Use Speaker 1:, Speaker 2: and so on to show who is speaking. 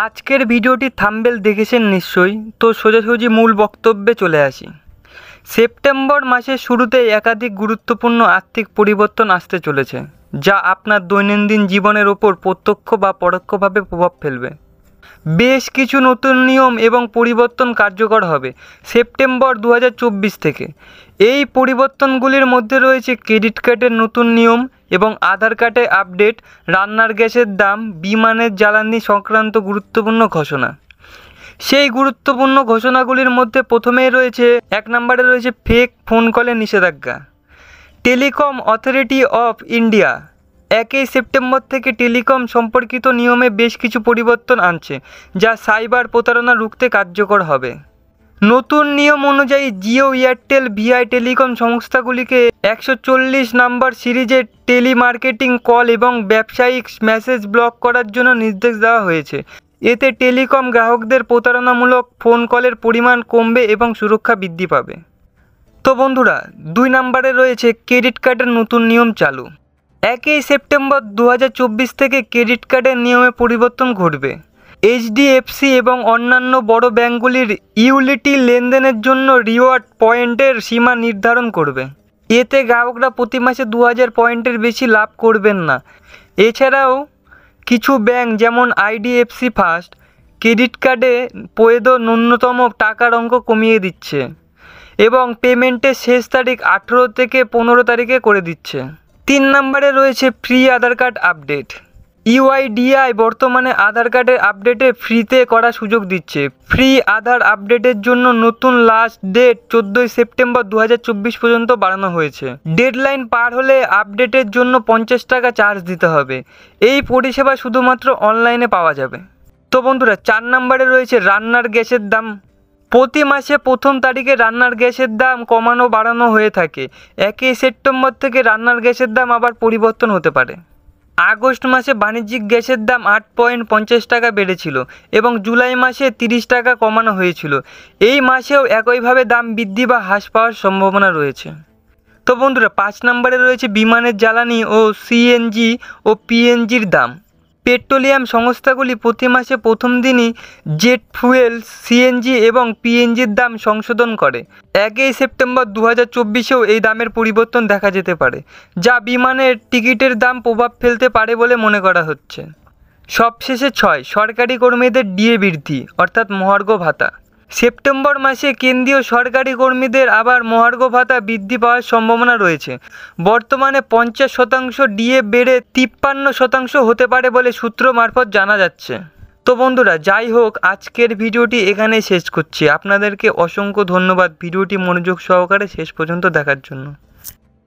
Speaker 1: আজকের ভিডিওটি থাম্বনেল দেখেছেন নিশ্চয়ই। তো সোজাসুজি মূল বক্তব্যে চলে আসি। সেপ্টেম্বর মাসের শুরুতে একাধিক গুরুত্বপূর্ণ আর্থিক পরিবর্তন আসতে চলেছে, যা আপনার দৈনন্দিন জীবনের ওপর প্রত্যক্ষ বা পরোক্ষভাবে প্রভাব ফেলবে। বেশ কিছু নতুন নিয়ম এবং পরিবর্তন কার্যকর হবে সেপ্টেম্বর 2024 থেকে। এই পরিবর্তনগুলির মধ্যে রয়েছে ক্রেডিট কার্ডের নতুন নিয়ম এবং আধার কার্ডে আপডেট, রান্নার গ্যাসের দাম, বিমানের জ্বালানি সংক্রান্ত গুরুত্বপূর্ণ ঘোষণা। সেই গুরুত্বপূর্ণ ঘোষণাগুলির মধ্যে প্রথমেই রয়েছে 1 নম্বরে রয়েছে ফেক ফোন কলের নিষেধাজ্ঞা। Telecom authority of India 1 September থেকে টেলিকম সম্পর্কিত নিয়মে বেশ কিছু পরিবর্তন আনছে, যা সাইবার প্রতারণা রুখতে কার্যকর হবে। নতুন নিয়ম অনুযায়ী জিও, এয়ারটেল, ভিআই টেলিকম সংস্থাগুলিকে 140 নম্বর সিরিজের টেলিমার্কেটিং কল এবং ব্যবসায়িক মেসেজ ব্লক করার জন্য নির্দেশ দেওয়া হয়েছে। এতে টেলিকম গ্রাহকদের প্রতারণামূলক ফোন কলের পরিমাণ কমবে এবং সুরক্ষা বৃদ্ধি পাবে। তো বন্ধুরা, 2 নম্বরে রয়েছে ক্রেডিট কার্ডের নতুন নিয়ম চালু। 1 সেপ্টেম্বর 2024 থেকে ক্রেডিট কার্ডের নিয়মে পরিবর্তন ঘটবে। এইচডিএফসি এবং অন্যান্য বড় ব্যাঙ্কগুলির ইউটিলিটি লেনদেনের জন্য রিওয়ার্ড পয়েন্টের সীমা নির্ধারণ করবে। এতে গ্রাহকরা প্রতি মাসে 2000 পয়েন্টের বেশি লাভ করবেন না। এছাড়াও কিছু ব্যাংক যেমন আইডিএফসি ফার্স্ট ক্রেডিট কার্ডে বৈধ ন্যূনতম টাকার অঙ্ক কমিয়ে দিচ্ছে এবং পেমেন্টের শেষ তারিখ 18 থেকে 15 তারিখে করে দিচ্ছে। 3 নম্বরে রয়েছে ফ্রি আধার কার্ড আপডেট। ইউআইডিআই বর্তমানে আধার কার্ডের আপডেটে ফ্রিতে করার সুযোগ দিচ্ছে। ফ্রি আধার আপডেটের জন্য নতুন লাস্ট ডেট 14 সেপ্টেম্বর 2024 পর্যন্ত বাড়ানো হয়েছে। ডেডলাইন পার হলে আপডেটের জন্য 50 টাকা চার্জ দিতে হবে। এই পরিষেবা শুধুমাত্র অনলাইনে পাওয়া যাবে। তো বন্ধুরা, 4 নম্বরে রয়েছে রান্নার গ্যাসের দাম। প্রতি মাসে 1 তারিখে রান্নার গ্যাসের দাম কমানো বাড়ানো হয়ে থাকে। 1 সেপ্টেম্বর থেকে রান্নার গ্যাসের দাম আবার পরিবর্তন হতে পারে। আগস্ট মাসে বাণিজ্যিক গ্যাসের দাম 8.50 টাকা বেড়েছিল এবং জুলাই মাসে 30 টাকা কমানো হয়েছিল। এই মাসেও একইভাবে দাম বৃদ্ধি বা হ্রাস পাওয়ার সম্ভাবনা রয়েছে। তো বন্ধুরা, 5 নম্বরে রয়েছে বিমানের জ্বালানি ও সিএনজি ও পিএনজির দাম। পেট্রোলিয়াম সংস্থাগুলি প্রতি মাসে প্রথম দিনই জেট ফুয়েল, সিএনজি এবং পিএনজির দাম সংশোধন করে। 1 সেপ্টেম্বর 2024-এও এই দামের পরিবর্তন দেখা যেতে পারে, যা বিমানের টিকিটের দাম প্রভাব ফেলতে পারে বলে মনে করা হচ্ছে। সবশেষে 6, সরকারি কর্মীদের ডিএ বৃদ্ধি অর্থাৎ মহার্ঘ ভাতা। সেপ্টেম্বর মাসে কেন্দ্রীয় সরকারি কর্মীদের আবার মহার্ঘ ভাতা বৃদ্ধি পাওয়ার সম্ভাবনা রয়েছে। বর্তমানে 50% ডিএ বেড়ে 53% হতে পারে বলে সূত্র মারফত জানা যাচ্ছে। তো বন্ধুরা, যাই হোক, আজকের ভিডিওটি এখানেই শেষ করছি। আপনাদেরকে অসংখ্য ধন্যবাদ ভিডিওটি মনোযোগ সহকারে শেষ পর্যন্ত দেখার জন্য।